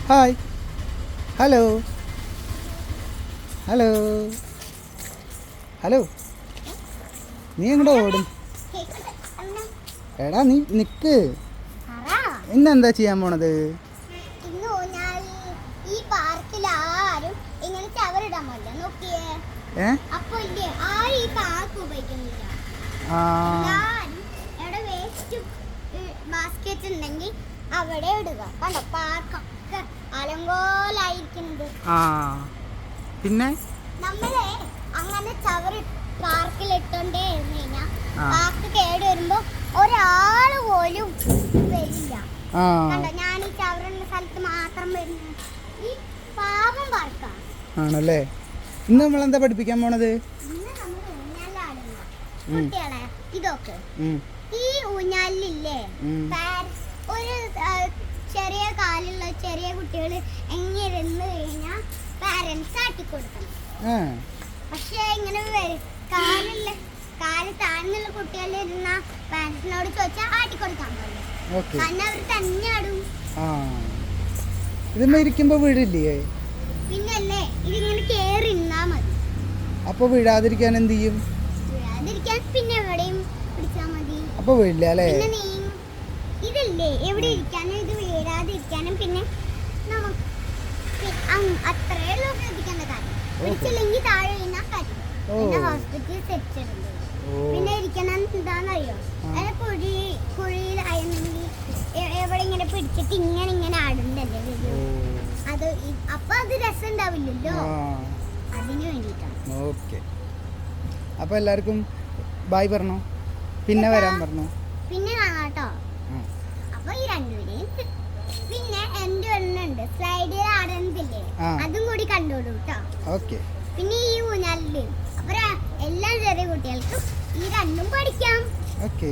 Hi. Hello hello hello. നീ എങ്ങോട്ട് ഓടും? എടാ നീ നിക്ക്. ഇന്നെന്താ ചെയ്യാൻ പോണത്? അവിടെ ഇടുക. കണ്ടോ പാർക്കൊക്കെ അലങ്കോലായിരിക്കുന്നത്. പിന്നെ നമ്മളെ അങ്ങനെ ചവറ് പാർക്കിൽ ഇട്ടോണ്ടേ ഇരുന്ന് കഴിഞ്ഞാൽ പാർക്ക് കേട് വരുമ്പോ ഒരാള് പോലും വരില്ല. കണ്ടോ ഞാൻ ഈ ചവറുള്ള സ്ഥലത്ത് മാത്രം വരുന്നു. ഈ പാവം പാർക്കാണ്. ആണല്ലേ. ഇന്ന് നമ്മൾ എന്താ പഠിപ്പിക്കാൻ പോണത്? ഇന്ന് നമ്മൾ ഊഞ്ഞാലാടുന്നു. കുട്ടികളെ ഇതൊക്കെ ഈ ഊഞ്ഞാലില്ലേ ഒരു ചെറിയ കാലുള്ള ചെറിയ കുട്ടികൾ എങ്ങനെ ഇരുന്ന് കഴിഞ്ഞാൽ പാരന്റ്സ് ആട്ടിക്കൊടുക്കണം. പക്ഷെ ഇങ്ങനെ കാല് താഴ്ന്നുള്ള കുട്ടികൾ ഇരുന്ന പാരന്റ്സിനോട് ചോദിച്ചാൽ ആട്ടിക്കൊടുക്കാൻ പാടില്ല. കാരണം അവർ തന്നെ ആടും. ഇതിന്മേൽ ഇരിക്കുമ്പോ വീഴില്ലേ? പിന്നല്ലേ ഇതിങ്ങനെ കേറി ഇരുന്നാ മതി. അപ്പൊ വീഴാതിരിക്കാൻ എന്ത് ചെയ്യും? വീഴാതിരിക്കാൻ പിന്നെ എവിടെയും പിടിച്ചാ മതി. അപ്പൊ വീഴില്ല അല്ലേ? ഇതല്ലേ എവിടെ ഇരിക്കാനും ഇത് വീഴാതിരിക്കാനും പിന്നെ നമുക്ക് അത്രയുള്ള ശ്രദ്ധിക്കേണ്ട കാര്യം. പിടിച്ചില്ലെങ്കിൽ താഴെ വീണാൽ കാര്യം. പിന്നെ ഹോസ്പിറ്റലിൽ സെറ്റ് ചെയ്യണം. പിന്നെ ഇരിക്കണം എന്താണെന്നറിയോ? കുഴിയിലായിരുന്നെങ്കിൽ എവിടെ ഇങ്ങനെ പിടിച്ചിട്ട് ഇങ്ങനെ ആടുന്നല്ലേ വരൂ. അത് അപ്പൊ അത് രസം ഉണ്ടാവില്ലല്ലോ. അതിന് വേണ്ടിയിട്ടാണ്. ഓക്കെ. അപ്പൊ എല്ലാവർക്കും ബൈ പറഞ്ഞോ. പിന്നെ വരാൻ പറഞ്ഞോ. പിന്നെ കാണാട്ടോ. അപ്പൊ ഈ രണ്ടുപേരെയും പിന്നെ എന്റെ ഒന്നുണ്ട് സ്ലൈഡിൽ ആടുന്നതില്ലേ, അതും കൂടി കണ്ടോളൂ കേട്ടോ. ഓക്കെ. പിന്നെ ഈ ഊഞ്ഞാലില് അപ്പൊ എല്ലാ ചെറിയ കുട്ടികൾക്കും ഈ രണ്ടും പഠിക്കാം. ഓക്കെ.